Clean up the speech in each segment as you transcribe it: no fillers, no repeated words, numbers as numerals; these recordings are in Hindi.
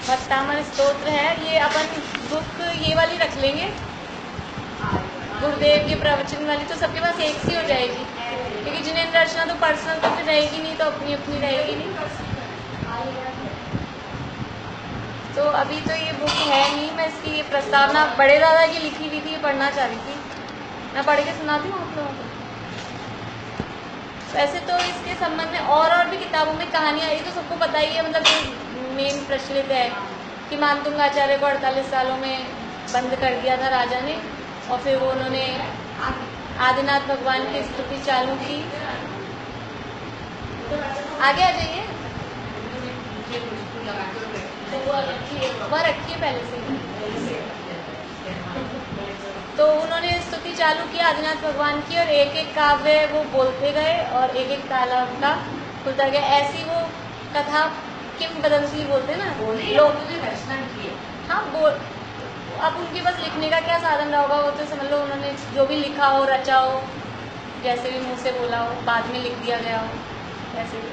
भक्तामर स्तोत्र है। ये अपन बुक ये वाली रख लेंगे, गुरुदेव की प्रवचन वाली, तो सबके पास एक सी हो जाएगी, क्योंकि जिनेंद्र अर्चना तो पर्सनल तो फिर रहेगी नहीं, तो अपनी अपनी रहेगी नहीं। तो अभी तो ये बुक है नहीं, मैं इसकी ये प्रस्तावना बड़े दादा की लिखी हुई थी, ये पढ़ना चाह रही थी, मैं पढ़ के सुनाती हूँ आप लोगों को। वैसे तो इसके संबंध में और भी किताबों में कहानियाँ आई, तो सबको पता ही है, मतलब मेन प्रचलित है कि मानतुंग आचार्य को 48 सालों में बंद कर दिया था राजा ने, और फिर वो उन्होंने आदिनाथ भगवान की स्तुति चालू की। आगे आ जाइए, वह रखिए पहले से। तो उन्होंने स्तुति चालू की आदिनाथ भगवान की, और एक एक काव्य वो बोलते गए और एक एक ताला उनका खुलता गया। ऐसी वो कथा किंवदंती बोलते ना लोग, हाँ बोल, अब उनके पास लिखने का क्या साधन रहा होगा, वो तो समझ लो उन्होंने जो भी लिखा हो, रचा हो, जैसे भी मुंह से बोला हो, बाद में लिख दिया गया हो, ऐसे भी।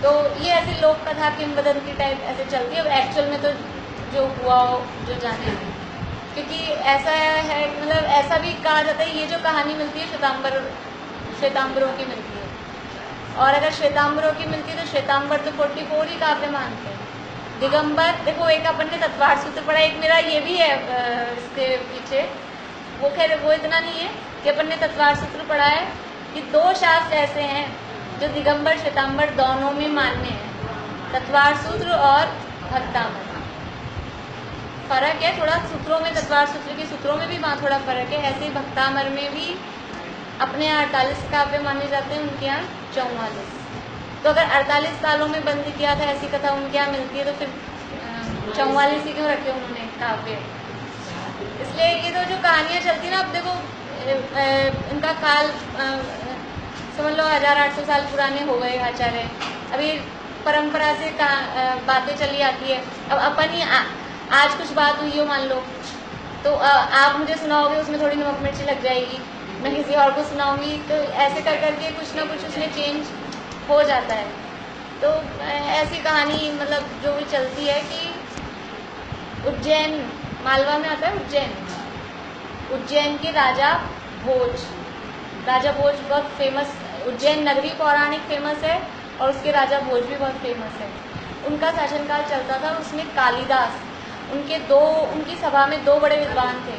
तो ये ऐसी लोक कथा किंवदंती टाइप ऐसे चलती है। अब एक्चुअल में तो जो हुआ हो जो जाने, क्योंकि ऐसा है, मतलब ऐसा भी कहा जाता है, ये जो कहानी मिलती है श्वेतांबरों की मिलती है, और अगर श्वेतांबरों की मिलती है तो श्वेतांबर तो 44 ही काव्य मानते हैं। दिगंबर, देखो एक अपन ने तत्वार सूत्र पढ़ा, एक मेरा ये भी है इसके पीछे, वो खैर वो इतना नहीं है कि अपन ने तत्वार सूत्र पढ़ा है कि 2 शास्त्र ऐसे हैं जो दिगंबर श्वेतांबर दोनों में मान्य है, तत्वार सूत्र और भक्तामर। फर्क है थोड़ा सूत्रों में, तत्वार सूत्र के सूत्रों में भी वहाँ थोड़ा फर्क है। ऐसे ही भक्तामर में भी अपने 48 काव्य माने जाते हैं, उनके यहाँ 44। तो अगर 48 सालों में बंद किया था, ऐसी कथा उनके यहाँ मिलती है, तो फिर 44 ही क्यों रखे उन्होंने काव्य। इसलिए ये तो जो कहानियाँ चलती है ना, अब देखो इनका काल समझ लो 1800 साल पुराने हो गए आचार्य, अभी परंपरा से बातें चली आती है। अब अपन ही आज कुछ बात हुई हो मान लो, तो आप मुझे सुनाओगे, उसमें थोड़ी नमक मिर्ची लग जाएगी, मैं किसी और को सुनाऊंगी, तो ऐसे कर करके कुछ ना कुछ उसमें चेंज हो जाता है। तो ऐसी कहानी मतलब जो भी चलती है कि उज्जैन, मालवा में आता है उज्जैन के राजा भोज बहुत फेमस, उज्जैन नगरी पौराणिक फेमस है, और उसके राजा भोज भी बहुत फेमस है। उनका शासनकाल चलता था, उसमें कालिदास, उनकी सभा में 2 बड़े विद्वान थे,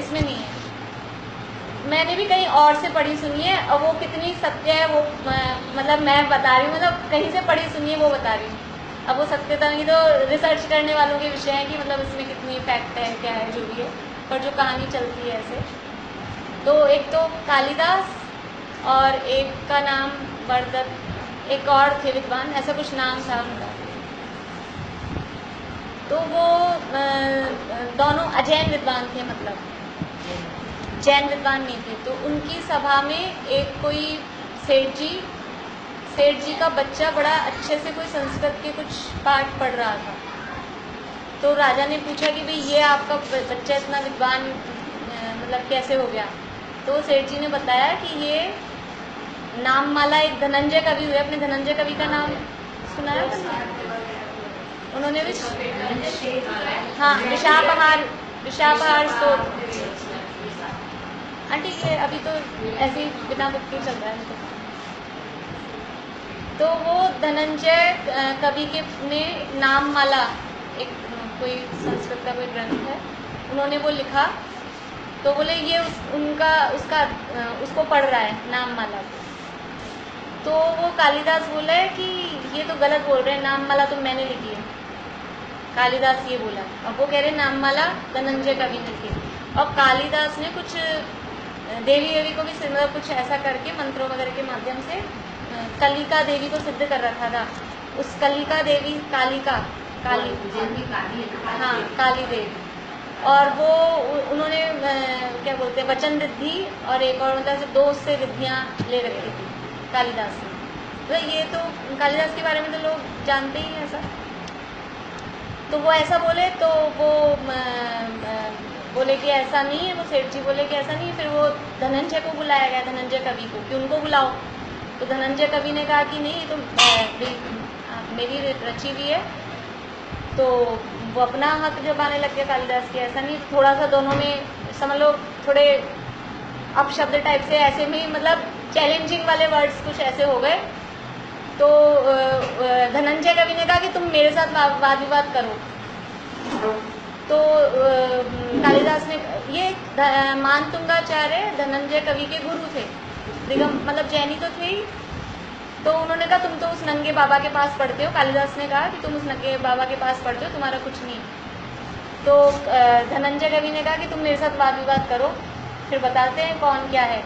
इसमें नहीं है, मैंने भी कहीं और से पढ़ी सुनी है, और वो कितनी सत्य है वो मतलब मैं बता रही हूँ, मतलब कहीं से पढ़ी सुनी है वो बता रही हूँ। अब वो सत्यता नहीं, तो रिसर्च करने वालों के विषय है कि मतलब इसमें कितनी फैक्ट है, क्या है, जो भी है, पर जो कहानी चलती है ऐसे। तो एक तो कालिदास और एक का नाम बरदत्त, एक और थे विद्वान, ऐसा कुछ नाम था उनका। तो वो दोनों अजैन विद्वान थे, मतलब जैन विद्वान नहीं थे। तो उनकी सभा में एक कोई सेठ जी का बच्चा बड़ा अच्छे से कोई संस्कृत के कुछ पाठ पढ़ रहा था। तो राजा ने पूछा कि भाई ये आपका बच्चा इतना विद्वान मतलब कैसे हो गया। तो सेठ जी ने बताया कि ये नाममाला एक धनंजय कवि हुए, अपने धनंजय कवि का नाम सुना है उन्होंने भी, हाँ, विशापहार स्तोत्र। हाँ ठीक है, अभी तो ऐसे ही बिना बुक के चल रहा है। तो वो धनंजय कवि के ने नाममाला, एक कोई संस्कृत का कोई ग्रंथ है, उन्होंने वो लिखा। तो बोले ये उसको पढ़ रहा है नाममाला को। तो वो कालिदास बोले कि ये तो गलत बोल रहे हैं, नाममाला तो मैंने लिखी है, कालिदास ये बोला। अब वो कह रहे नाममाला धनंजय कवि ने लिखी। और कालिदास ने कुछ देवी को भी मतलब कुछ ऐसा करके मंत्रों वगैरह के माध्यम से कलिका देवी को सिद्ध कर रखा था। उस कलिका देवी काली देवी, और वो उन्होंने क्या बोलते हैं वचन रिद्धि और एक और मतलब 2 से रिद्धियाँ ले रखी थी कालिदास ने। तो ये तो कालिदास के बारे में तो लोग जानते ही हैं ऐसा। तो वो ऐसा बोले, तो वो बोले कि ऐसा नहीं है, वो सेठ जी बोले कि ऐसा नहीं है। फिर वो धनंजय को बुलाया गया, धनंजय कवि को, कि उनको बुलाओ। तो धनंजय कवि ने कहा कि नहीं, तो मेरी रची हुई है। तो वो अपना हक जमाने लग गया कालिदास की। ऐसा नहीं, थोड़ा सा दोनों में समझ लो थोड़े अपशब्द टाइप से ऐसे में, मतलब चैलेंजिंग वाले वर्ड्स कुछ ऐसे हो गए। तो धनंजय कवि ने कहा कि तुम मेरे साथ वाद विवाद करो। तो कालिदास ने, ये मानतुंगाचार्य धनंजय कवि के गुरु थे, मतलब जैनी तो थे ही। तो उन्होंने कहा तुम तो उस नंगे बाबा के पास पढ़ते हो। कालिदास ने कहा कि तुम उस नंगे बाबा के पास पढ़ते हो, तुम्हारा कुछ नहीं। तो धनंजय कवि ने कहा कि तुम मेरे साथ वाद विवाद करो, फिर बताते हैं कौन क्या है।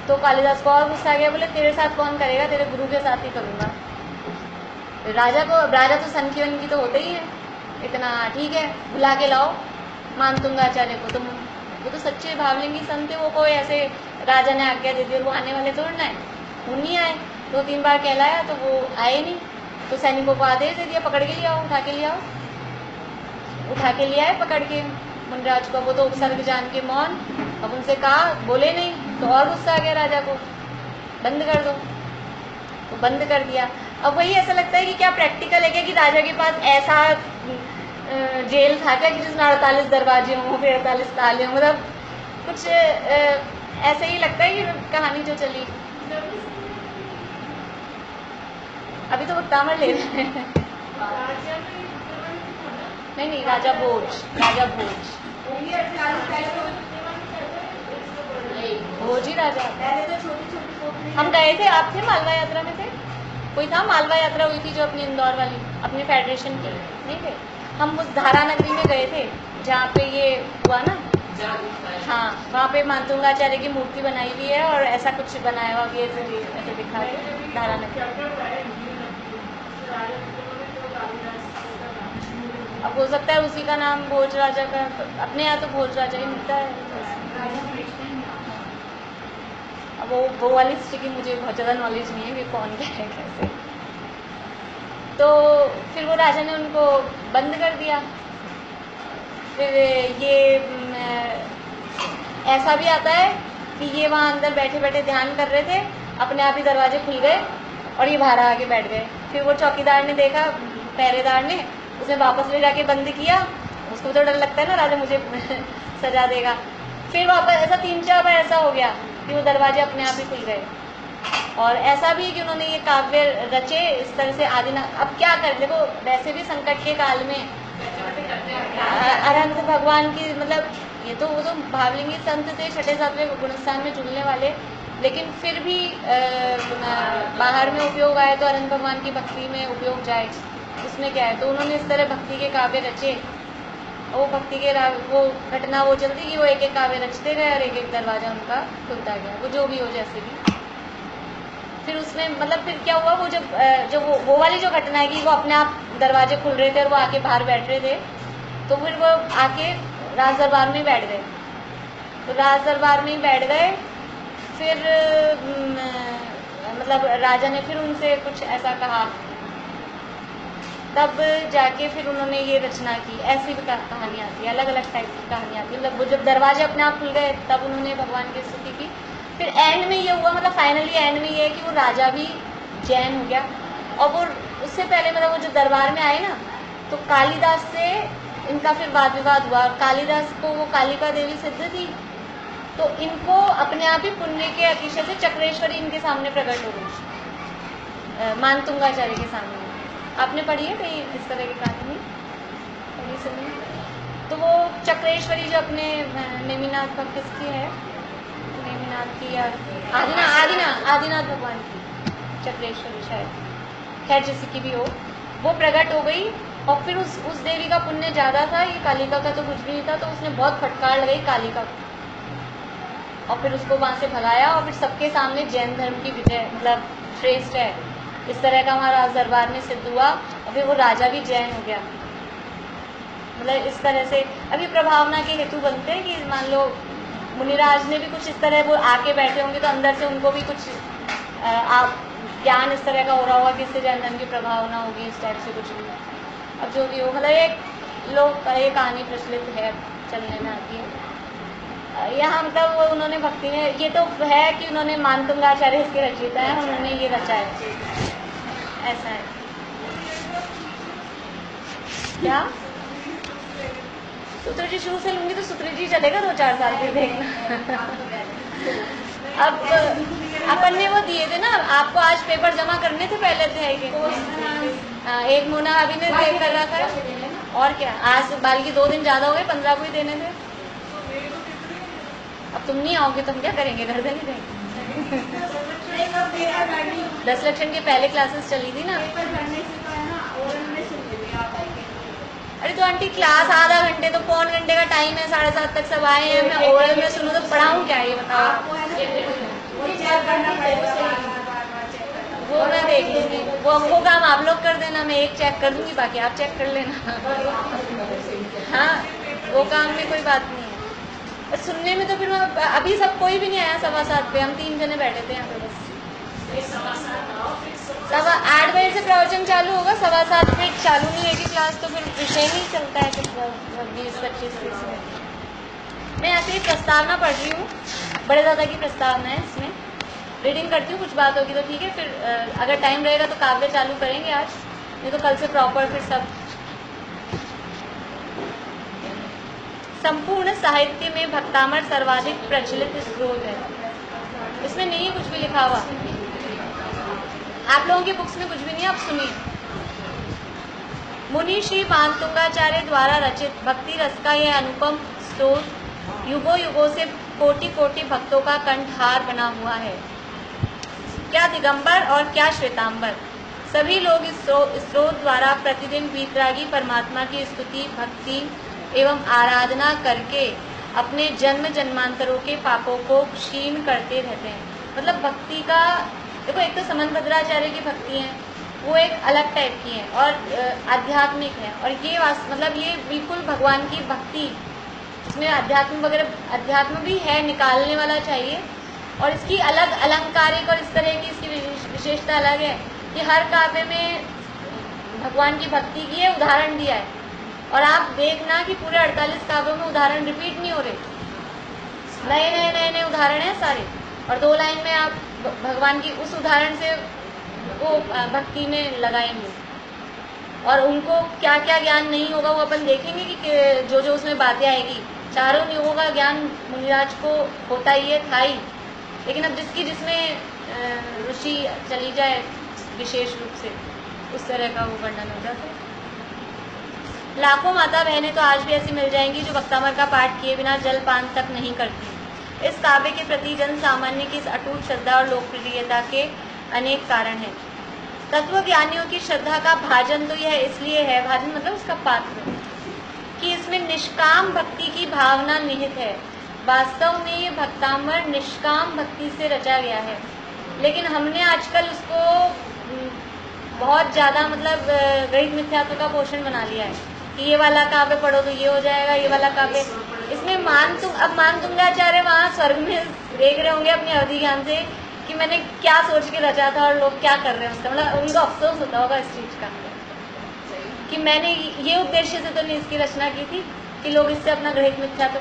तो कालिदास को और गुस्सा आ गया, बोले तेरे साथ कौन करेगा, तेरे गुरु के साथ ही करूँगा। राजा तो सन की तो होते ही है, इतना ठीक है बुला के लाओ मानतुंगाचार्य को। तुम वो तो सच्चे भावलिंगी संत थे, वो कोई ऐसे राजा ने आज्ञा दे दी और वो आने वाले तोड़ना है, वो नहीं आए। 2-3 बार कहलाया तो वो आए नहीं। तो सैनिकों को आदेश दे दिया पकड़ के ले आओ, उठा के ले आओ। उठा के ले आए पकड़ के मुनिराज को। वो तो उपसर्ग जान के मौन। अब उनसे कहा, बोले नहीं, तो और गुस्सा आ गया राजा को, बंद कर दो। तो बंद कर दिया। अब वही ऐसा लगता है कि क्या प्रैक्टिकल है क्या कि राजा के पास ऐसा जेल था क्या कि जिसमें 48 दरवाजे हों, फिर 48 ताले हों, मतलब कुछ ऐसे ही लगता है कि कहानी जो चली। अभी तो वो तामर ले रहे हैं। नहीं, राजा भोज, भोज ही राजा। हम गए थे, आप थे मालवा यात्रा में थे? कोई था, मालवा यात्रा हुई थी जो अपनी इंदौर वाली, अपने फेडरेशन की, नहीं थे? हम उस धारा नगरी में गए थे जहाँ पे ये हुआ ना। हाँ, वहाँ पे मानतुंगाचार्य की मूर्ति बनाई हुई है और ऐसा कुछ बनाया हुआ भी ऐसे दिखा के धारा नगरी। अब हो सकता है उसी का नाम भोज राजा का, अपने यहाँ तो भोज राजा ही मिलता है। अब वो वाली हिस्ट्री की मुझे बहुत ज़्यादा नॉलेज नहीं है कि कौन क्या है कैसे। तो फिर वो राजा ने उनको बंद कर दिया। फिर ये ऐसा भी आता है कि ये वहाँ अंदर बैठे बैठे ध्यान कर रहे थे, अपने आप ही दरवाजे खुल गए और ये बाहर आके बैठ गए। फिर वो चौकीदार ने देखा, पहरेदार ने, उसने वापस ले जाके बंद किया। उसको तो डर लगता है ना राजा मुझे सजा देगा। फिर वापस ऐसा 3-4 बार ऐसा हो गया कि वो दरवाजे अपने आप ही खुल गए। और ऐसा भी कि उन्होंने ये काव्य रचे इस तरह से आदिनाथ। अब क्या करें, देखो वैसे भी संकट के काल में अरहंत भगवान की, मतलब ये तो वो तो भावलिंगी संत थे, 6ठे-7वें गुणस्थान में जुड़ने वाले, लेकिन फिर भी बाहर में उपयोग आए तो अरहंत भगवान की भक्ति में उपयोग जाए, उसमें क्या है। तो उन्होंने इस तरह भक्ति के काव्य रचे। वो भक्ति के वो घटना वो चलती कि वो एक एक काव्य रचते गए और एक एक दरवाजा उनका खुलता गया, वो जो भी हो जैसे भी। फिर उसमें मतलब फिर क्या हुआ, वो जब वो वाली जो घटना है कि वो अपने आप दरवाजे खुल रहे थे और वो आके बाहर बैठ रहे थे, तो फिर वो आके राज दरबार में बैठ गए। तो राज दरबार में ही बैठ गए। फिर मतलब राजा ने फिर उनसे कुछ ऐसा कहा, तब जाके फिर उन्होंने ये रचना की। ऐसी भी कहानी आती है, अलग अलग टाइप की कहानी आती है। मतलब वो जब दरवाजे अपने आप खुल गए तब उन्होंने भगवान की स्तुति की। फिर एंड में ये हुआ, मतलब फाइनली एंड में ये है कि वो राजा भी जैन हो गया। और वो उससे पहले मतलब वो जो दरबार में आए ना, तो कालिदास से इनका फिर वाद विवाद हुआ। कालिदास को वो कालिका देवी सिद्ध थी, तो इनको अपने आप ही पुण्य के अतिशय से चक्रेश्वरी इनके सामने प्रकट हो गई, मानतुंगाचार्य के सामने। आपने पढ़ी है कहीं इस तरह की कहानी? पढ़ी सुनी? तो वो चक्रेश्वरी जो अपने नेमिनाथ का किसकी है, नेमिनाथ की या आदिनाथ भगवान की चक्रेश्वरी शायद, खैर जिसकी की भी हो, वो प्रकट हो गई। और फिर उस देवी का पुण्य ज़्यादा था, ये कालिका का तो कुछ भी नहीं था। तो उसने बहुत फटकार लगाई कालिका को और फिर उसको वहाँ से भगाया। और फिर सबके सामने जैन धर्म की विजय, मतलब श्रेष्ठ है, इस तरह का हमारा दरबार में सिद्ध हुआ। और फिर वो राजा भी जैन हो गया। मतलब इस तरह से अभी प्रभावना के हेतु बनते हैं कि मान लो मुनिराज ने भी कुछ इस तरह वो आके बैठे होंगे तो अंदर से उनको भी कुछ ज्ञान इस तरह का हो रहा होगा कि इससे जैन धर्म की प्रभावना होगी, इस टाइप से कुछ भी। अब जो भी हो, मतलब एक लोग ये कहानी प्रचलित है, चलने में आती है। यहाँ मतलब उन्होंने भक्ति में, ये तो है कि उन्होंने मानतुंगाचार्य इसके रचयिता है, उन्होंने ये रचा है, ऐसा है। क्या सूत्र जी शुरू से लूंगी तो सूत्र जी चलेगा 2-4 साल फिर देखना। अब अपन ने वो दिए थे ना आपको, आज पेपर जमा करने थे पहले थे एक मोना अभी ने सेव कर रखा है। और क्या, आज बल्कि 2 दिन ज्यादा हो गए, 15 को ही देने थे। अब तुम नहीं आओगे तो हम क्या करेंगे, घर से नहीं देंगे। 10 लक्षण के पहले क्लासेस चली थी ना। अरे तो आंटी क्लास आधा घंटे तो पौन घंटे का टाइम है, 7:30 तक सब आए हैं, मैं ओरल में सुनूं तो पढ़ाऊं क्या, ये बताओ। वो मैं देख लूंगी, वो काम आप लोग कर देना, मैं एक चेक कर दूंगी, बाकी आप चेक कर लेना। हाँ वो काम में कोई बात नहीं है। सुनने में तो फिर अभी सब कोई भी नहीं आया 7:15 पे, हम 3 जने बैठे थे यहाँ पे बस। 8 बजे से प्रवचन चालू होगा, 7:15 पे चालू नहीं होगी क्लास, तो फिर विषय नहीं चलता है फिर 20-25 मिनट। मैं ऐसे ही प्रस्तावना पढ़ रही हूँ, बड़े दादा की प्रस्तावना है, इसमें रीडिंग करती हूँ, कुछ बात होगी तो ठीक है, फिर अगर टाइम रहेगा तो काव्य चालू करेंगे आज, नहीं तो कल से प्रॉपर फिर सब। संपूर्ण साहित्य में भक्तामर सर्वाधिक प्रचलित स्रोत है। इसमें नहीं है कुछ भी लिखा हुआ, आप लोगों की बुक्स में कुछ भी नहीं है, आप सुनिए। मुनि श्री मानतुंगाचार्य द्वारा रचित भक्ति रस का यह अनुपम स्रोत युगों युगों से कोटि कोटि भक्तों का कंठहार बना हुआ है। क्या दिगंबर और क्या श्वेतांबर, सभी लोग इस स्रोत द्वारा प्रतिदिन वीतरागी परमात्मा की स्तुति भक्ति एवं आराधना करके अपने जन्म जन्मांतरों के पापों को क्षीण करते रहते हैं। मतलब भक्ति का देखो, एक तो समन भद्राचार्य की भक्ति है, वो एक अलग टाइप की है और आध्यात्मिक है, और ये मतलब ये बिल्कुल भगवान की भक्ति, इसमें अध्यात्म वगैरह अध्यात्म भी है, निकालने वाला चाहिए, और इसकी अलग अलंकारिक और इस तरह की इसकी विशेषता अलग है कि हर काव्य में भगवान की भक्ति की है, उदाहरण दिया है। और आप देखना कि पूरे 48 काव्यों में उदाहरण रिपीट नहीं हो रहे, नए नए नए नए उदाहरण हैं सारे, और 2 लाइन में आप भगवान की उस उदाहरण से वो भक्ति में लगाएंगे, और उनको क्या क्या ज्ञान नहीं होगा वो अपन देखेंगे कि जो जो उसमें बातें आएगी। चारों युगों का ज्ञान मुनिराज को होता ही है, था ही, लेकिन अब जिसमें रुचि चली जाए विशेष रूप से, उस तरह का वो वर्णन हो जाता है। लाखों माता बहनें तो आज भी ऐसी मिल जाएंगी जो भक्तामर का पाठ किए बिना जलपान तक नहीं करती। इस काव्य के प्रति जन सामान्य की इस अटूट श्रद्धा और लोकप्रियता के अनेक कारण हैं। तत्व ज्ञानियों की श्रद्धा का भाजन तो यह इसलिए है, भाजन मतलब उसका पात्र, कि इसमें निष्काम भक्ति की भावना निहित है। वास्तव में ये भक्तामर निष्काम भक्ति से रचा गया है, लेकिन हमने आजकल उसको बहुत ज़्यादा मतलब गणित मिथ्यात्व का पोषण बना लिया है कि ये वाला काव्य पढ़ो तो ये हो जाएगा, ये वाला काव्य। इसमें मानतुंगाचार्य वहाँ स्वर्ग में देख रहे होंगे अपनी अवधि ज्ञान से कि मैंने क्या सोच के रचा था और लोग क्या कर रहे हैं उसका, मतलब उनको अफसोस होता होगा इस चीज़ का कि मैंने ये उद्देश्य से तो नहीं इसकी रचना की थी कि लोग इससे अपना गणित मिथ्यात्व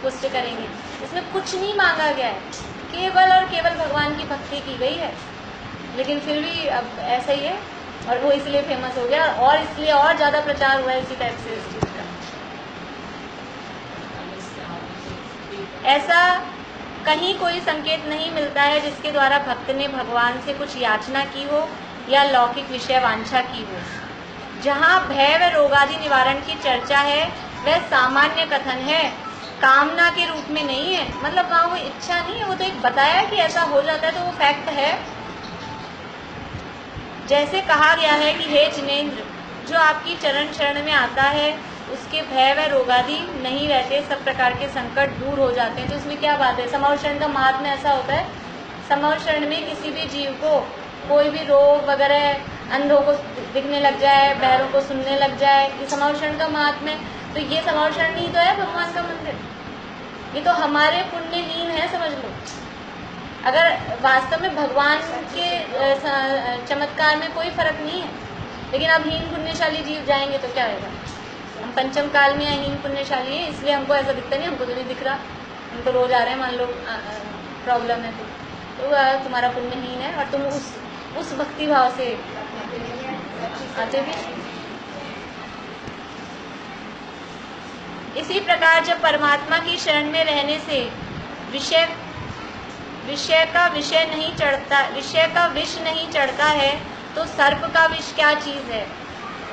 पुष्ट करेंगे। इसमें कुछ नहीं मांगा गया है, केवल और केवल भगवान की भक्ति की गई है, लेकिन फिर भी अब ऐसा ही है, और वो इसलिए फेमस हो गया और इसलिए और ज़्यादा प्रचार हुआ है इसी टाइप से इस चीज़ का। ऐसा कहीं कोई संकेत नहीं मिलता है जिसके द्वारा भक्त ने भगवान से कुछ याचना की हो या लौकिक विषय वांछा की हो। जहाँ भय व रोगादि निवारण की चर्चा है वह सामान्य कथन है, कामना के रूप में नहीं है। मतलब वहाँ वो इच्छा नहीं है, वो तो एक बताया कि ऐसा हो जाता है तो वो फैक्ट है। जैसे कहा गया है कि हे जिनेंद्र, जो आपकी चरण शरण में आता है उसके भय व रोगादि नहीं रहते, सब प्रकार के संकट दूर हो जाते हैं। तो इसमें क्या बात है, समौर शरण का महात्म्य ऐसा होता है, समौर शरण में किसी भी जीव को कोई भी रोग वगैरह, अंधों को दिखने लग जाए, बहरों को सुनने लग जाए, ये समौर शरण का महात्म्य। तो ये समौर शरण ही तो है भगवान का मंदिर, ये तो हमारे पुण्यहीन है समझ लो। अगर वास्तव में भगवान के चमत्कार में कोई फर्क नहीं है, लेकिन अब हीन पुण्यशाली जीव जाएंगे तो क्या होगा। हम पंचम काल में हीन पुण्यशाली है, इसलिए हमको ऐसा दिखता नहीं, हमको तो नहीं दिख रहा, हम तो रोज आ रहे हैं, मान लो प्रॉब्लम है तो तुम्हारा पुण्यहीन है और तुम उस भक्ति भाव से आते भी। इसी प्रकार जब परमात्मा की शरण में रहने से विषय का विषय नहीं चढ़ता, विषय का विष नहीं चढ़ता है, तो सर्प का विष क्या चीज है।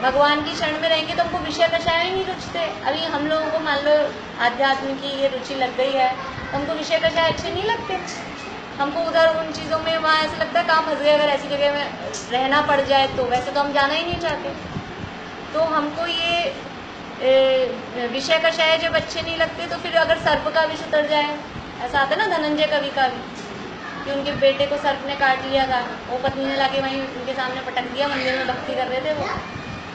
भगवान की शरण में रहेंगे तो हमको विषय कषाय ही नहीं रुचते। अभी हम लोगों को मान लो आध्यात्म की ये रुचि लग गई है, तो हमको विषय कषाय अच्छे नहीं लगते। हमको उधर उन चीज़ों में वहाँ ऐसा लगता है कहाँ फंस गए, अगर ऐसी जगह में रहना पड़ जाए तो। वैसे तो हम जाना ही नहीं चाहते। तो हमको ये विषय कषाय जब अच्छे नहीं लगते, तो फिर अगर सर्प का विष उतर जाए, ऐसा आता है ना धनंजय कवि का भी, कि उनके बेटे को सर्प ने काट लिया था, वो पत्नी ने लाके वहीं उनके सामने पटक दिया, मंदिर में भक्ति कर रहे थे वो,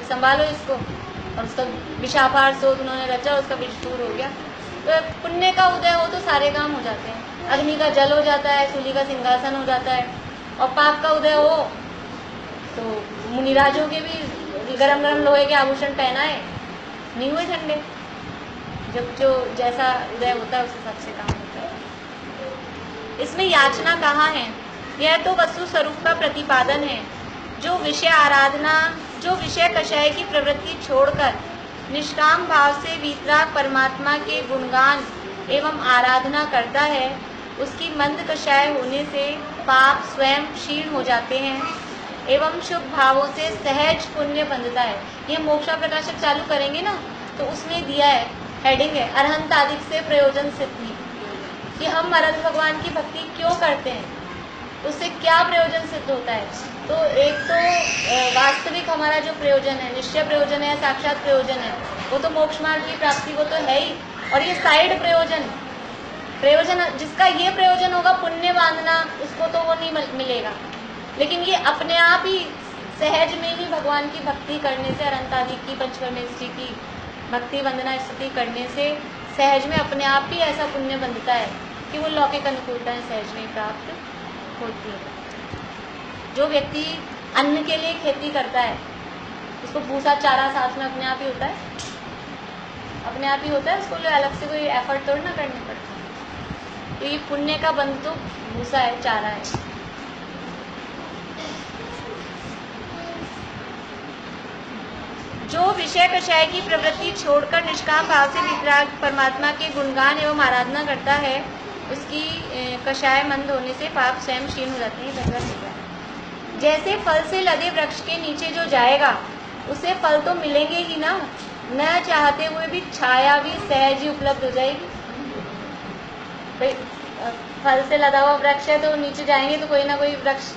संभालो इसको, और उसका विषापार शोध उन्होंने रचा, उसका विष दूर हो गया। तो पुण्य का उदय हो तो सारे काम हो जाते हैं। अग्नि का जल हो जाता है, सूली का सिंहासन हो जाता है, और पाप का उदय हो तो मुनिराजों के भी गरम गरम लोहे के आभूषण पहनाए, नहीं हुए ठंडे। जब जो जैसा उदय होता है उस हिसाब से काम होता है। इसमें याचना कहाँ है? यह तो वस्तु स्वरूप का प्रतिपादन है। जो विषय आराधना, जो विषय कषाय की प्रवृत्ति छोड़कर निष्काम भाव से वीतराग परमात्मा के गुणगान एवं आराधना करता है, उसकी मंद कषाय होने से पाप स्वयं क्षीण हो जाते हैं एवं शुभ भावों से सहज पुण्य बंधता है। ये मोक्षा प्रकाशक चालू करेंगे ना, तो उसमें दिया है, हेडिंग है, अरहंत आदि से प्रयोजन सिद्धि, कि हम अरहंत भगवान की भक्ति क्यों करते हैं, उससे क्या प्रयोजन सिद्ध होता है। तो एक तो वास्तविक हमारा जो प्रयोजन है, निश्चय प्रयोजन है, साक्षात प्रयोजन है, वो तो मोक्ष मार्ग की प्राप्ति, वो तो है ही। और ये साइड प्रयोजन जिसका ये प्रयोजन होगा पुण्य बांधना, उसको तो वो नहीं मिलेगा। लेकिन ये अपने आप ही सहज में ही भगवान की भक्ति करने से, अरहंतादि की पंचकर्मेष्ठी की भक्ति वंदना स्तुति करने से सहज में अपने आप ही ऐसा पुण्य बंधता है कि वो लौकिक अनुकूलताएं सहज में प्राप्त होती है। जो व्यक्ति अन्न के लिए खेती करता है, उसको भूसा चारा साथ में अपने आप ही होता है, अपने आप ही होता है, उसको अलग से कोई एफर्ट थोड़ी ना करनी पड़ती। तो ये पुण्य का बंध तो भूसा है, चारा है। जो विषय कषाय की प्रवृत्ति छोड़कर निष्काम भाव से वितराग परमात्मा के गुणगान एवं आराधना करता है, उसकी कषाय मंद होने से पाप स्वयं क्षीण हो जाते हैं। जैसे फल से लदे वृक्ष के नीचे जो जाएगा, उसे फल तो मिलेंगे ही ना, न चाहते हुए भी छाया भी सहज ही उपलब्ध हो जाएगी। भाई फल से लदा हुआ वृक्ष है, तो नीचे जाएंगे तो कोई ना कोई वृक्ष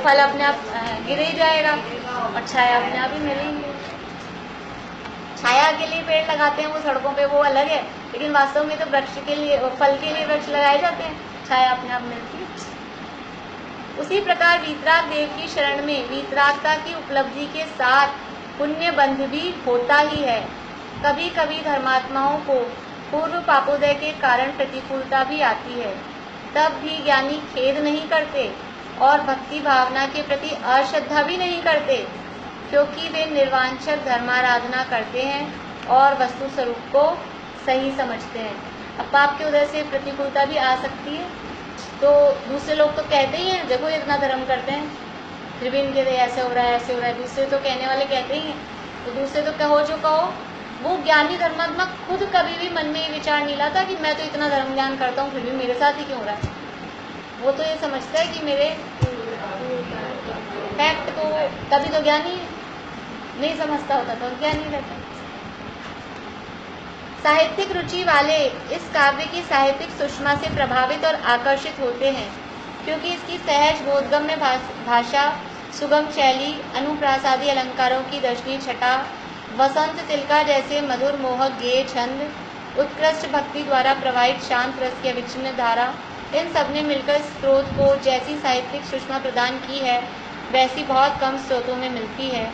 फल अपने आप गिर ही जाएगा, और छाया अपने आप ही मिलेंगे। छाया के लिए पेड़ लगाते हैं वो सड़कों पे, वो अलग है, लेकिन वास्तव में तो वृक्ष के लिए, फल के लिए वृक्ष लगाए जाते हैं, छाया अपने आप मिलती है। उसी प्रकार वीतराग देव की शरण में वीतरागता की उपलब्धि के साथ पुण्य बंध भी होता ही है। कभी कभी धर्मात्माओं को पूर्व पापोदय के कारण प्रतिकूलता भी आती है, तब भी ज्ञानी खेद नहीं करते और भक्ति भावना के प्रति अश्रद्धा भी नहीं करते, क्योंकि वे निर्वांछक धर्माराधना करते हैं और वस्तु स्वरूप को सही समझते हैं। अब पाप के उदय से प्रतिकूलता भी आ सकती है, तो दूसरे लोग तो कहते ही हैं, देखो इतना धर्म करते हैं फिर भी इनके ऐसे हो रहा है, ऐसे हो रहा है, दूसरे तो कहने वाले कहते ही हैं। तो दूसरे तो कहो जो कहो, वो ज्ञानी धर्मात्मा खुद कभी भी मन में ये विचार नहीं लाता कि मैं तो इतना धर्म ज्ञान करता हूँ फिर भी मेरे साथ ही क्यों हो रहा है। वो तो ये समझता है कि मेरे फैक्ट को, तभी तो ज्ञानी नहीं समझता होता तो ज्ञानी रहता। साहित्यिक रुचि वाले इस काव्य की साहित्यिक सुषमा से प्रभावित और आकर्षित होते हैं, क्योंकि इसकी सहज बोधगम्य भाषा, सुगम शैली, अनुप्रासादी अलंकारों की दर्शनीय छटा, वसंत तिलका जैसे मधुर मोहक गेय छंद, उत्कृष्ट भक्ति द्वारा प्रवाहित शांत रस की अविच्छिन्न धारा, इन सब ने मिलकर स्रोत को जैसी साहित्यिक सुषमा प्रदान की है, वैसी बहुत कम स्रोतों में मिलती है।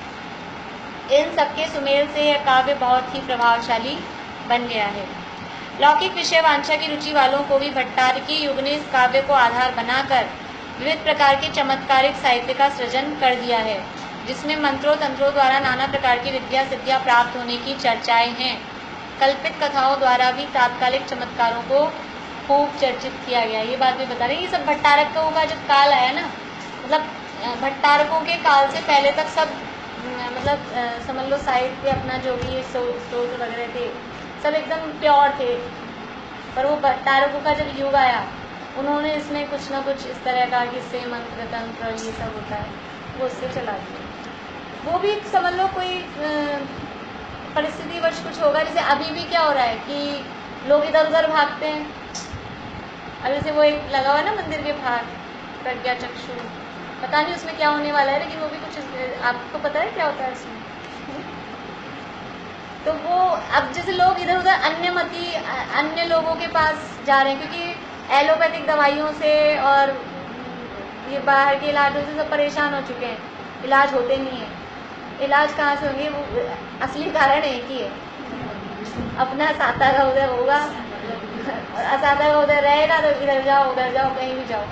इन सबके सुमेल से यह काव्य बहुत ही प्रभावशाली बन गया है। लौकिक विषय वांछा की रुचि वालों को भी भट्टारकी युग ने इस काव्य को आधार बनाकर विविध प्रकार के चमत्कारिक साहित्य का सृजन कर दिया है, जिसमें मंत्रों तंत्रों द्वारा नाना प्रकार की विद्या सिद्धियां प्राप्त होने की चर्चाएं हैं। कल्पित कथाओं द्वारा भी तात्कालिक चमत्कारों को खूब चर्चित किया गया। ये बात भी बता रहे हैं, ये सब भट्टारकों का जब काल आया ना, मतलब भट्टारकों के काल से पहले तक सब मतलब समझ लो साइड पे अपना जो भी ये स्रोत वगैरह थे सब एकदम प्योर थे, पर वो तारकों का जब युग आया उन्होंने इसमें कुछ ना कुछ इस तरह का कि इससे मंत्र तंत्र ये सब होता है वो उससे चला दिया। वो भी समझ लो कोई परिस्थितिवश कुछ होगा। जैसे अभी भी क्या हो रहा है कि लोग इधर उधर भागते हैं। अब जैसे वो एक लगा हुआ है ना मंदिर के बाहर प्रज्ञा चक्षु, पता नहीं उसमें क्या होने वाला है, लेकिन वो भी कुछ आपको पता है क्या होता है इसमें? तो वो अब जैसे लोग इधर उधर अन्य लोगों के पास जा रहे हैं क्योंकि एलोपैथिक दवाइयों से और ये बाहर के इलाजों से सब परेशान हो चुके हैं, इलाज होते नहीं है। इलाज कहाँ से होंगे? वो असली कारण एक ही है, अपना साता का उधर होगा और असाता का उधर रहेगा, तो इधर जाओ उधर जाओ कहीं भी जाओ,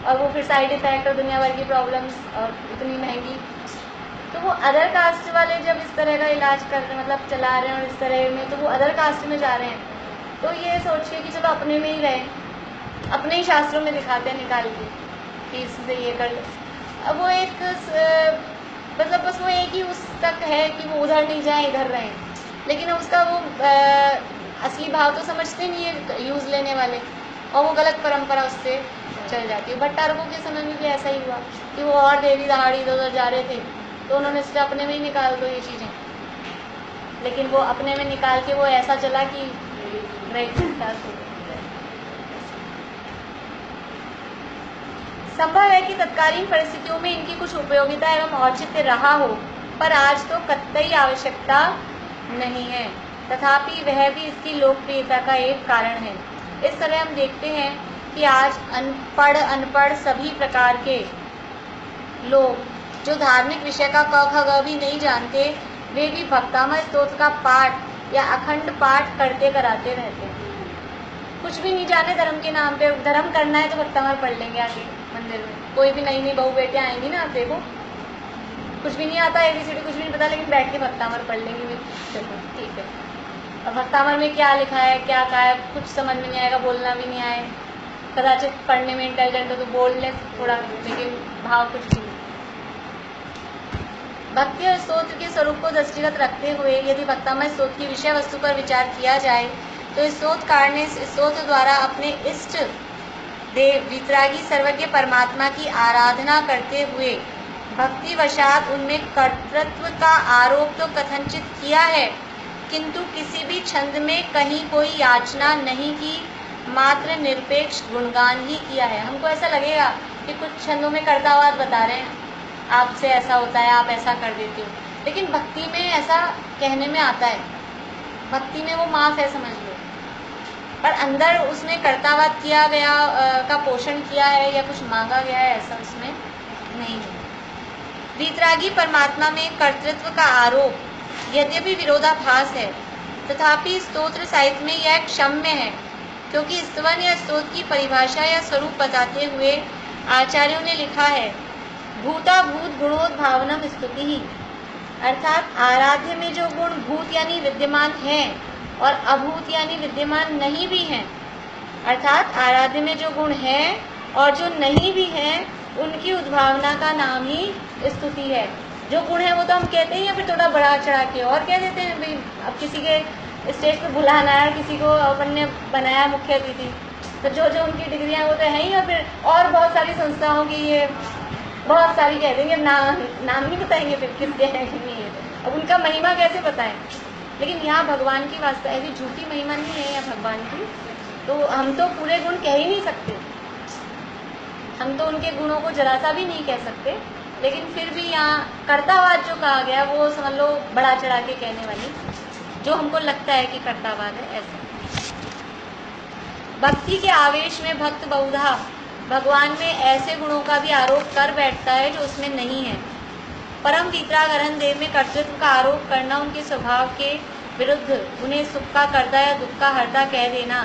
और वो फिर साइड इफेक्ट और दुनिया भर की प्रॉब्लम्स और इतनी महंगी। तो वो अदर कास्ट वाले जब इस तरह का इलाज कर रहे मतलब चला रहे हैं और इस तरह में, तो वो अदर कास्ट में जा रहे हैं। तो ये सोचिए कि चलो अपने में ही रहे, अपने ही शास्त्रों में दिखाते हैं निकाल के कि इससे ये कर लो। अब वो एक मतलब बस वो एक ही उस तक है कि वो उधर नहीं जाए इधर रहें, लेकिन उसका वो असली भाव तो समझते नहीं है यूज़ लेने वाले, और वो गलत परंपरा उससे चल जाती है। भट्टारकों के समय में भी ऐसा ही हुआ कि वो और देवी दहाड़ी इधर उधर जा रहे थे, तो उन्होंने इससे अपने में ही निकाल दो ये चीज़ें, लेकिन वो अपने में निकाल के वो ऐसा चला कि संभव है कि तत्कालीन परिस्थितियों में इनकी कुछ उपयोगिता एवं औचित्य रहा हो, पर आज तो कतई आवश्यकता नहीं है। तथापि वह भी इसकी लोकप्रियता का एक कारण है। इस तरह हम देखते हैं कि आज अनपढ़ सभी प्रकार के लोग जो धार्मिक विषय का क ख ग भी नहीं जानते, वे भी भक्तामय स्तोत्र का पाठ या अखंड पाठ करते कराते रहते हैं। कुछ भी नहीं जाने धर्म के नाम पे, धर्म करना है तो भक्तामय पढ़ लेंगे आगे मंदिर में। कोई भी नई बहू बेटे आएंगी ना, आप देखो कुछ भी नहीं आता, ABCD कुछ भी नहीं पता, लेकिन बैठ के भक्तामर पढ़ लेंगे। देखो ठीक है, अब भक्तामर में क्या लिखा है क्या कहा है कुछ समझ में नहीं आएगा, बोलना भी नहीं आए, कदाचित पढ़ने में इंटेलिजेंट हो तो बोल ले थोड़ा, लेकिन भाव कुछ भी नहीं। भक्ति और स्तोत्र के स्वरूप को दृष्टिगत रखते हुए यदि भक्तामय स्तोत्र की विषय वस्तु पर विचार किया जाए तो स्तोत्रकार ने स्तोत्र द्वारा अपने इष्ट देव वितरागी सर्वज्ञ परमात्मा की आराधना करते हुए भक्ति वशात उनमें कर्तृत्व का आरोप तो कथनचित किया है, किंतु किसी भी छंद में कहीं कोई याचना नहीं की, मात्र निरपेक्ष गुणगान ही किया है। हमको ऐसा लगेगा कि कुछ छंदों में कर्तावाद बता रहे हैं, आपसे ऐसा होता है, आप ऐसा कर देते हो, लेकिन भक्ति में ऐसा कहने में आता है, भक्ति में वो माफ है समझ लो, पर अंदर उसमें कर्तावाद किया गया का पोषण किया है या कुछ मांगा गया है, ऐसा उसमें नहीं है। वीतरागी परमात्मा में कर्तृत्व का आरोप यद्यपि विरोधाभास है, तथापि स्तोत्र साहित्य में यह क्षम्य है, क्योंकि स्तवन या स्तोत्र की परिभाषा या स्वरूप बताते हुए आचार्यों ने लिखा है, भूताभूत गुणोद्भावनम स्तुति ही, अर्थात आराध्य में जो गुण भूत यानी विद्यमान हैं और अभूत यानी विद्यमान नहीं भी हैं, अर्थात आराध्य में जो गुण हैं और जो नहीं भी हैं उनकी उद्भावना का नाम ही स्तुति है। जो गुण है वो तो हम कहते हैं या फिर थोड़ा बढ़ा चढ़ा के और कह देते हैं, भाई अब किसी के स्टेज पे बुलाना है, किसी को अपन ने बनाया मुख्य अतिथि, तो जो जो उनकी डिग्रियां वो तो है ही, और फिर और बहुत सारी संस्थाओं की ये बहुत सारी कह देंगे, नाम नहीं बताएंगे फिर किसके हैं कि नहीं है, अब उनका महिमा कैसे बताएं। लेकिन यहाँ भगवान की वास्तव ऐसी झूठी महिमा नहीं है यहाँ भगवान की, तो हम तो पूरे गुण कह ही नहीं सकते, हम तो उनके गुणों को जरा सा भी नहीं कह सकते, लेकिन फिर भी यहाँ कर्तावाद जो कहा गया वो समझ लो बढ़ा चढ़ा के कहने वाली, जो हमको लगता है कि कर्तावाद है ऐसा। भक्ति के आवेश में भक्त बहुधा भगवान में ऐसे गुणों का भी आरोप कर बैठता है जो उसमें नहीं है। परम वीतरागहन देव में कर्तृत्व का आरोप करना, उनके स्वभाव के विरुद्ध उन्हें सुख का कर्ता या दुख का हर्ता कह देना,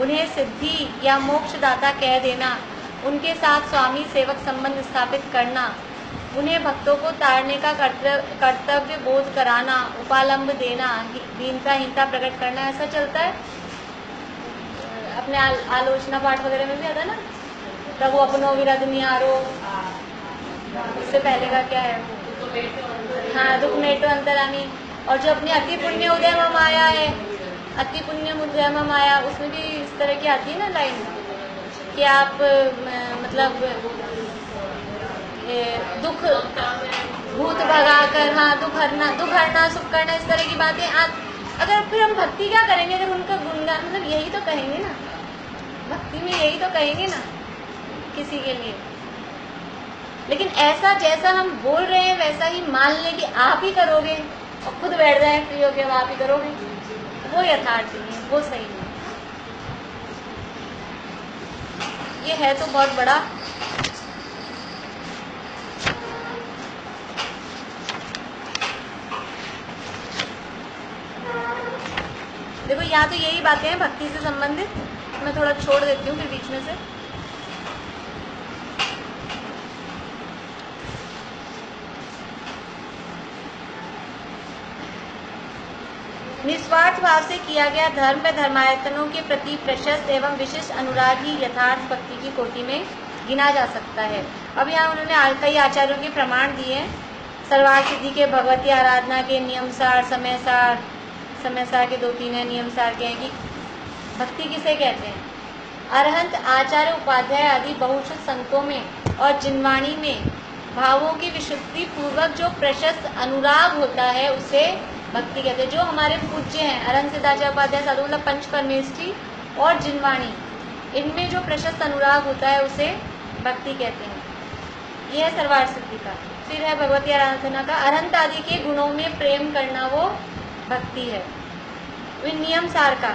उन्हें सिद्धि या मोक्षदाता कह देना, उनके साथ स्वामी सेवक संबंध स्थापित करना, उन्हें भक्तों को तारने का कर्तव्य बोध कराना, उपालंब देना, दीनताहीनता प्रकट करना, ऐसा चलता है अपने आलोचना पाठ वगैरह में भी आता है ना, प्रभु अपनो विरध निहारो, इससे पहले का क्या है हाँ, दुख नेटो अंतरामी। और जो अपनी अति पुण्य उदय में माया है, अति पुण्य उदय में माया, उसमें भी इस तरह की आती है ना लाइन कि आप मतलब दुख भूत भगाकर, हाँ, दुख हरना सुख करना, इस तरह की बातें। अगर फिर हम भक्ति क्या करेंगे जब उनका गुणगान, मतलब यही तो कहेंगे ना, भक्ति में यही तो कहेंगे ना किसी के लिए। लेकिन ऐसा जैसा हम बोल रहे हैं वैसा ही मान लें कि आप ही करोगे और खुद बैठ जाए फ्री होके अब आप ही करोगे, वो यथार्थ नहीं है, वो सही नहीं। ये है तो बहुत बड़ा। देखो यहाँ तो यही बातें हैं भक्ति से संबंधित, मैं थोड़ा छोड़ देती हूँ फिर बीच में से। निस्वार्थ भाव से किया गया धर्म व धर्मायतनों के प्रति प्रशस्त एवं विशिष्ट अनुराग ही यथार्थ भक्ति की कोटि में गिना जा सकता है। अब यहाँ उन्होंने कई आचार्यों के प्रमाण दिए हैं। सर्वार्थ सिद्धि के भगवती आराधना के नियमसार, समय सार के 2-3 है, नियमसार के हैं कि भक्ति किसे कहते हैं। अरहंत, आचार्य, उपाध्याय आदि बहुश्रुत संतों में और जिनवाणी में भावों की विशुद्धि पूर्वक जो प्रशस्त अनुराग होता है उसे भक्ति कहते हैं। जो हमारे पूज्य हैं अरहंत, सिद्धाचार्य, उपाध्याय, साधु वल्लभ, पंच परमेष्ठी और जिनवाणी, इनमें जो प्रशस्त अनुराग होता है उसे भक्ति कहते हैं। यह है सर्वार्थ सिद्धि का। फिर है भगवती आराधना का। अरहंत आदि के गुणों में प्रेम करना वो भक्ति है। नियमसार का,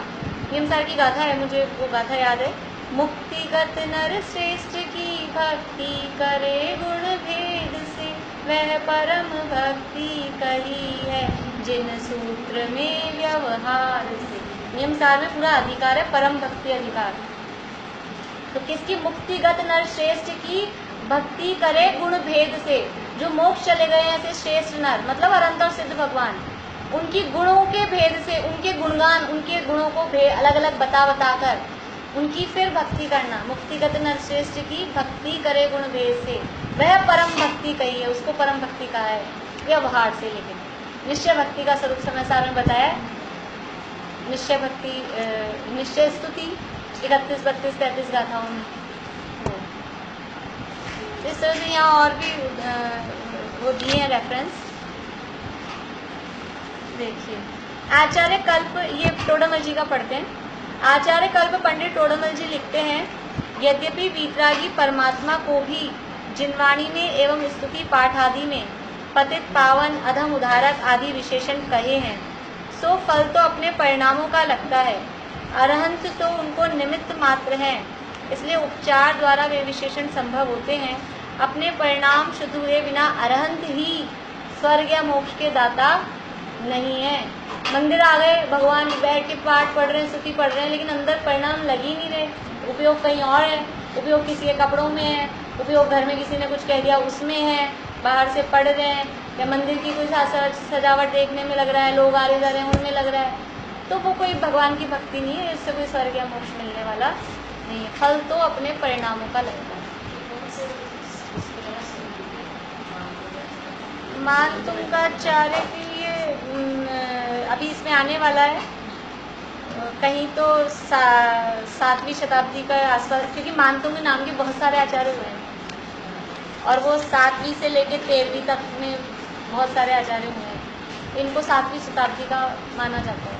नियमसार की गाथा है, मुझे वो गाथा याद है। मुक्तिगत नर श्रेष्ठ की भक्ति करे गुण भेद से, वह परम भक्ति कही है जिन सूत्र में व्यवहार से। नियमसार में पूरा अधिकार है, परम भक्ति अधिकार। तो किसकी? मुक्तिगत नर श्रेष्ठ की भक्ति करे गुण भेद से। जो मोक्ष चले गए हैं ऐसे श्रेष्ठ नर, मतलब अनंत और सिद्ध भगवान, उनकी गुणों के भेद से, उनके गुणगान, उनके गुणों को अलग अलग बताकर उनकी फिर भक्ति करना। मुक्तिगत नर श्रेष्ठ की भक्ति करे गुण भेद से, वह परम भक्ति कही है, उसको परम भक्ति कहा है व्यवहार से। लेकिन निश्चय भक्ति का स्वरूप समय सार में बताया। निश्चय भक्ति, निश्चय स्तुति 31, 32, 33 गाथाओं में। इस तरह से यहाँ और भी वो दिए हैं रेफरेंस। देखिए आचार्य कल्प, ये टोडामल जी का पढ़ते हैं। आचार्य कल्प पंडित टोडामल जी लिखते हैं, यद्यपि वीतरागी परमात्मा को भी जिनवाणी में एवं स्तुति पाठ आदि में पतित, पावन, अधम, उद्धारक आदि विशेषण कहे हैं, सो फल तो अपने परिणामों का लगता है। अरहंत तो उनको निमित्त मात्र हैं, इसलिए उपचार द्वारा वे विशेषण संभव होते हैं। अपने परिणाम शुद्ध हुए बिना अरहंत ही स्वर्ग या मोक्ष के दाता नहीं है। मंदिर आ गए, भगवान बैठ के पाठ पढ़ रहे हैं, स्तुति पढ़ रहे हैं, लेकिन अंदर परिणाम लग ही नहीं रहे। उपयोग कहीं और है, उपयोग किसी के कपड़ों में है, उपयोग घर में किसी ने कुछ कह दिया उसमें है, बाहर से पढ़ रहे हैं, या मंदिर की कोई सजावट देखने में लग रहा है, लोग आ रहे जा रहे हैं उनमें लग रहा है, तो वो कोई भगवान की भक्ति नहीं है, इससे कोई स्वर्ग या मोक्ष मिलने वाला नहीं है। फल तो अपने परिणामों का लगता है। मातुंगाचार्य की अभी इसमें आने वाला है कहीं तो 7वीं शताब्दी का आसपास, क्योंकि मानतुंग नाम के बहुत सारे आचार्य हुए हैं और वो 7वीं से लेकर 13वीं तक में बहुत सारे आचार्य हुए हैं। इनको 7वीं शताब्दी का माना जाता है।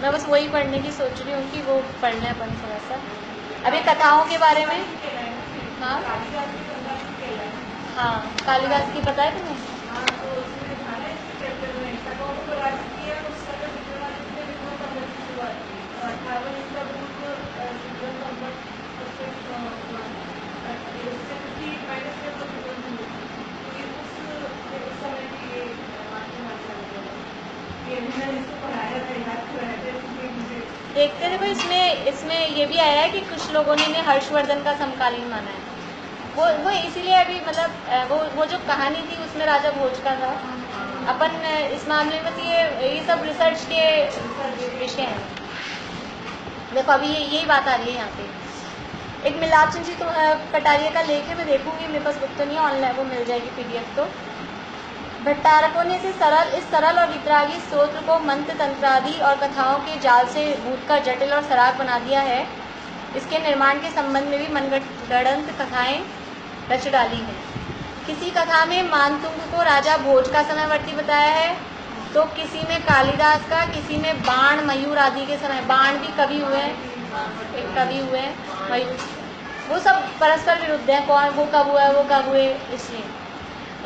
मैं बस वही पढ़ने की सोच रही हूँ कि वो पढ़ना है अपन थोड़ा सा। अभी कथाओं के बारे में, हाँ हाँ, कालिदास की पता है तुम्हें? देखते देखो इसमें ये भी आया है कि कुछ लोगों ने इन्हें हर्षवर्धन का समकालीन माना है। वो इसीलिए अभी मतलब वो जो कहानी थी उसमें राजा भोज का था। अपन इस मामले में ये सब रिसर्च के विषय हैं। देखो अभी यही बात आ रही है यहाँ पे। एक मिलाप सिंह जी कटारिया का लेख है, मैं देखूंगी, मेरे पास बुक तो नहीं है, ऑनलाइन वो मिल जाएगी PDF। तो भट्टारकों ने इस सरल और वितरागी स्तोत्र को मंत्र तंत्रादि और कथाओं के जाल से गूंथकर जटिल और सराग बना दिया है। इसके निर्माण के संबंध में भी मनगढ़ंत कथाएं रच डाली हैं। किसी कथा में मानतुंग को राजा भोज का समयवर्ती बताया है, तो किसी में कालिदास का, किसी में बाण मयूर आदि के समय। बाण भी कवि हुए हैं, एक कवि हुए हैं, मयूर, वो सब परस्पर विरुद्ध है, कौन वो कब हुआ है, वो कब हुए। इसलिए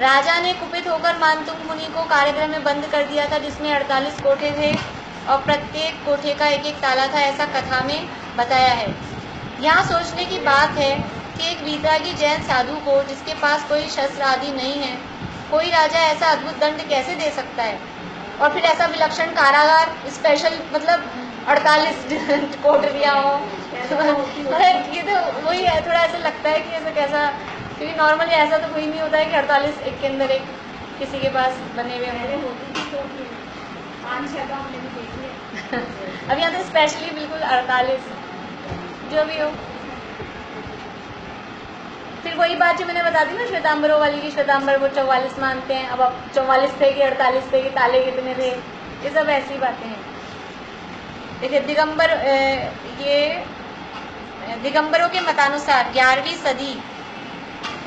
राजा ने कुपित होकर मानतुंग मुनि को कार्यक्रह में बंद कर दिया था, जिसमें 48 कोठे थे और प्रत्येक कोठे का एक एक ताला था, ऐसा कथा में बताया है। यहाँ सोचने की बात है कि एक वीतरागी जैन साधु को, जिसके पास कोई शस्त्र आदि नहीं है, कोई राजा ऐसा अद्भुत दंड कैसे दे सकता है, और फिर ऐसा विलक्षण कारागार स्पेशल, मतलब 48 कोट दिया हो। ये तो वही है, थोड़ा ऐसा लगता है कि ऐसा कैसा, क्योंकि नॉर्मली ऐसा तो कोई नहीं होता है कि 48 एक के अंदर एक किसी के पास बने हुए हों। अब यहाँ तो स्पेशली बिल्कुल 48 जो भी हो। फिर वही बात जो मैंने बता दी ना श्वेतांबरों वाली की, श्वेतांबर वो 44 मानते हैं, अब 44 थे कि 48 थे कि ताले कितने थे, ये सब ऐसी बातें हैं। देखिए दिगंबर, ये दिगंबरों के मतानुसार 11वीं सदी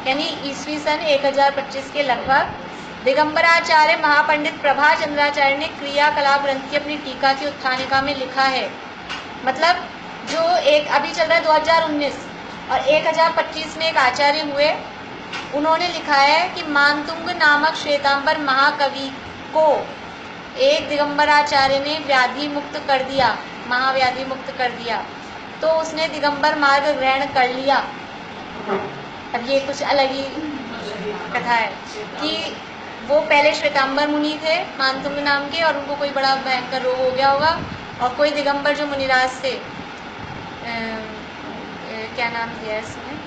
यानी ईस्वी सन 1025 के लगभग दिगंबराचार्य महापंडित प्रभा चंद्राचार्य ने क्रियाकलाप ग्रंथ की अपनी टीका की उत्थानिका में लिखा है। मतलब जो एक अभी चल रहा है 2019 और 1025 में एक आचार्य हुए, उन्होंने लिखा है कि मानतुंग नामक श्वेतांबर महाकवि को एक दिगंबराचार्य ने व्याधि मुक्त कर दिया, महाव्याधि मुक्त कर दिया, तो उसने दिगंबर मार्ग ग्रहण कर लिया। अब ये कुछ अलग ही कथा है कि वो पहले श्वेतांबर मुनि थे मानतुंग नाम के, और उनको कोई बड़ा भयंकर रोग हो गया होगा, और कोई दिगंबर जो मुनिराज थे, क्या नाम दिया इसमें,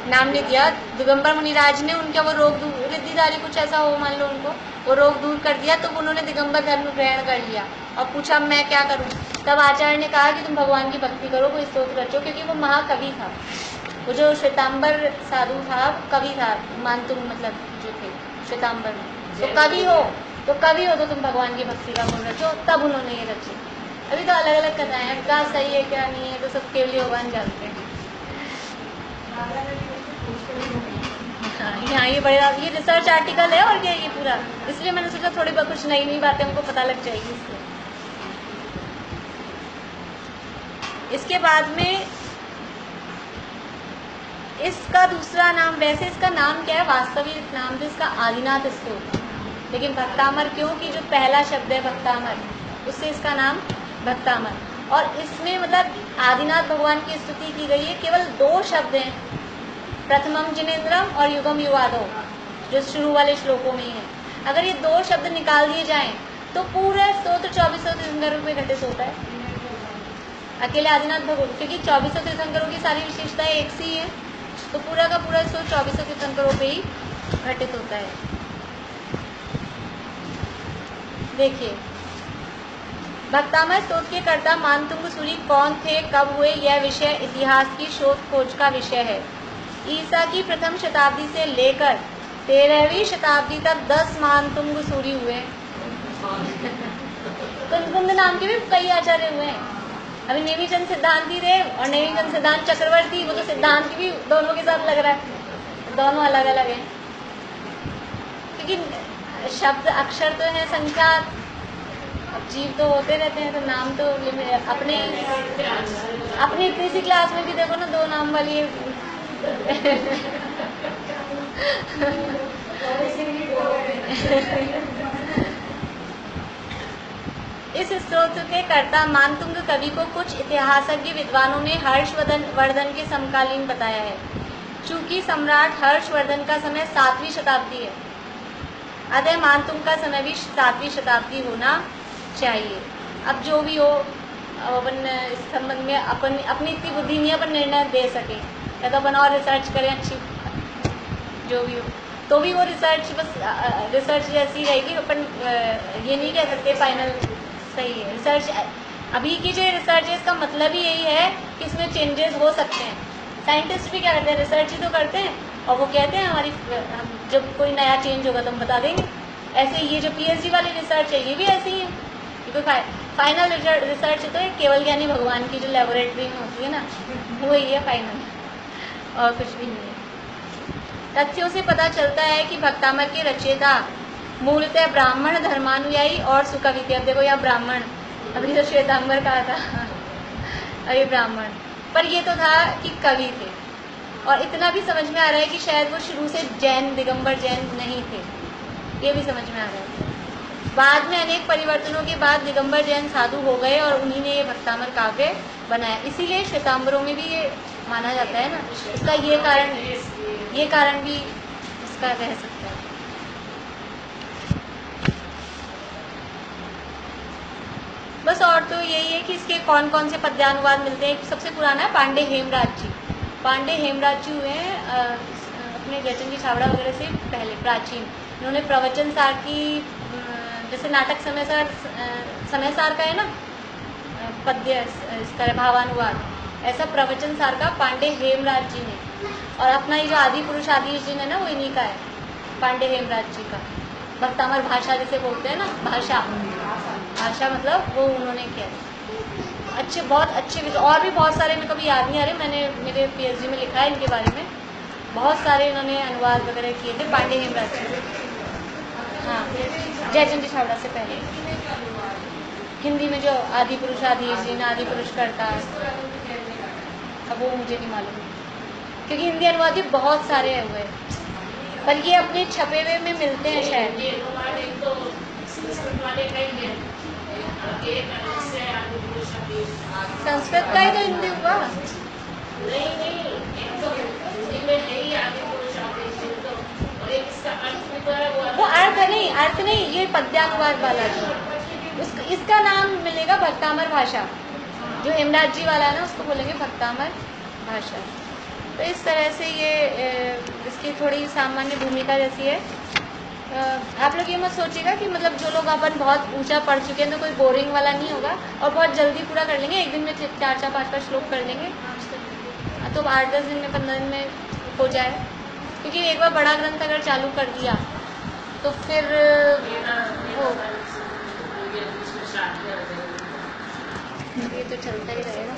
नाम नहीं दिया, दिगंबर मुनिराज ने उनका वो रोग दूर, रिद्धिदारी कुछ ऐसा हो मान लो, उनको वो रोग दूर कर दिया, तो उन्होंने दिगंबर धर्म ग्रहण कर लिया और पूछा मैं क्या करूं। तब आचार्य ने कहा कि तुम भगवान की भक्ति करो, कोई स्तोत्र रचो, क्योंकि वो महाकवि था, वो जो श्वेतांबर साधु था कवि था, मानतुंग मतलब जो थे श्वेतांबर, तो कवि हो तो तुम भगवान की भक्ति का गुण रचो, तब उन्होंने ये रची। अभी तो अलग अलग कथाएं हैं, क्या सही है क्या नहीं है तो सब केवल भगवान जानते हैं। यहाँ ये बड़ा ये रिसर्च आर्टिकल है और क्या ये पूरा, इसलिए मैंने सोचा थोड़ी बहुत कुछ नई नई बातें हमको पता लग जाएगी इसलिए। इसके बाद में इसका दूसरा नाम, वैसे इसका नाम क्या है, वास्तविक नाम तो इसका आदिनाथ स्तोत्र, लेकिन भक्तामर क्यों कि जो पहला शब्द है भक्तामर, उससे इसका नाम भक्तामर। और इसमें मतलब आदिनाथ भगवान की स्तुति की गई है, केवल 2 शब्द हैं, प्रथमम जिनेन्द्रम और युगम युवादो, जो शुरू वाले श्लोकों में ही है। अगर ये 2 शब्द निकाल दिए जाएं तो पूरा स्तोत्र 2400 तीर्थंकरों में घटित होता है, अकेले आदिनाथ भगवान, क्योंकि 2400 तीर्थंकरों की सारी विशेषताएं एक सी ही है, तो पूरा का पूरा स्तोत्र 2400 तीर्थंकरों पे ही घटित होता है। देखिए भक्तामय स्तोत्र के कर्ता मानतुंग सूरी कौन थे, कब हुए, यह विषय इतिहास की शोध खोज का विषय है। ईसा की प्रथम शताब्दी से लेकर 13वीं शताब्दी तक 10 मानतुंग सूरी हुए। कुंद नाम के भी कई आचार्य हुए हैं। अभी नेमीचंद सिद्धांती थे और नेमीचंद सिद्धांत चक्रवर्ती, वो तो सिद्धांत भी दोनों के साथ लग रहा है, दोनों अलग अलग हैं, क्योंकि शब्द अक्षर तो है संख्या, जीव तो होते रहते हैं, तो नाम तो अपनी तीसरी क्लास में भी देखो ना 2 नाम वाली इस स्तोत्र के कर्ता मानतुंग कवि को कुछ इतिहासज्ञ विद्वानों ने हर्षवर्धन के समकालीन बताया है। चूंकि सम्राट हर्षवर्धन का समय 7वीं शताब्दी है, अतः मानतुंग का समय भी 7वीं शताब्दी होना चाहिए। अब जो भी हो, अपन इस संबंध में अपनी इतनी बुद्धि नहीं अपन निर्णय दे सके, या तो अपन और रिसर्च करें अच्छी, जो भी हो, तो भी वो रिसर्च बस रिसर्च जैसी रहेगी, अपन ये नहीं कह सकते फाइनल सही है। रिसर्च अभी की जो रिसर्च है इसका मतलब ही यही है कि इसमें चेंजेस हो सकते हैं, साइंटिस्ट भी क्या करते हैं, रिसर्च ही तो करते हैं, और वो कहते हैं हम जब कोई नया चेंज होगा तो हम बता देंगे। ऐसे ये जो पीएचडी वाली रिसर्च है ये भी ऐसी ही है, क्योंकि फाइनल रिसर्च तो केवल ज्ञानी भगवान की जो लेबोरेटरी में होती है ना, वही है फाइनल, और कुछ भी नहीं है। तथ्यों से पता चलता है कि भक्तामर के रचयिता मूलतः ब्राह्मण धर्मानुयायी और सुकवि थे। अब देखो यहाँ ब्राह्मण, अभी तो श्वेतांबर कहा था अरे ब्राह्मण, पर ये तो था कि कवि थे। और इतना भी समझ में आ रहा है कि शायद वो शुरू से जैन, दिगंबर जैन नहीं थे, ये भी समझ में आ रहा है। बाद में अनेक परिवर्तनों के बाद दिगंबर जैन साधु हो गए और उन्हीं ने ये भक्तामर काव्य बनाया, इसीलिए श्वेतांबरों में भी ये माना जाता है ना। इसका ये कारण भी इसका रह सकता है। बस और तो यही है कि इसके कौन कौन से पद्यानुवाद मिलते हैं। सबसे पुराना है पांडे हेमराज जी। पांडे हेमराज जी हुए हैं अपने जयचंद जी छाबड़ा वगैरह से पहले, प्राचीन। इन्होंने प्रवचन सार की, जैसे नाटक समय सार का है ना पद्य, इसका भावानुवाद, ऐसा प्रवचन सार का पांडे हेमराज जी ने। और अपना ये जो आदि पुरुष आदि जिन है ना, वो इन्हीं का है, पांडे हेमराज जी का। भक्तामर भाषा जिसे बोलते हैं ना, भाषा मतलब वो उन्होंने किया। अच्छे, बहुत अच्छे, और भी बहुत सारे मेरे को भी याद नहीं आ रहे, मैंने मेरे पीएचडी में लिखा है इनके बारे में। बहुत सारे इन्होंने अनुवाद वगैरह किए थे पांडे हेमराज जी। हाँ, जयचंद जी छाबड़ा से पहले हिंदी में जो आदि पुरुष आदि जिन, आदि पुरुष करता, अब वो मुझे नहीं मालूम, क्योंकि हिंदी अनुवाद भी बहुत सारे हुए, पर ये अपने छपे हुए में मिलते हैं शायद। संस्कृत का ही तो हिंदी हुआ। वो अर्थ नहीं, ये पद्यानुवाद वाला जो इसका नाम मिलेगा भक्तामर भाषा। जो हेमराज जी वाला है ना, उसको बोलेंगे भक्तामर भाषा। तो इस तरह से ये इसकी थोड़ी सामान्य भूमिका जैसी है। आप लोग ये मत सोचिएगा कि मतलब जो लोग अपन बहुत ऊंचा पढ़ चुके हैं तो कोई बोरिंग वाला नहीं होगा, और बहुत जल्दी पूरा कर लेंगे, एक दिन में 4-4, 5-5 श्लोक कर लेंगे, तो 8-10 दिन में, 15 दिन में हो जाए। क्योंकि एक बार बड़ा ग्रंथ अगर चालू कर दिया तो फिर वो ये तो चलता ही रहेगा।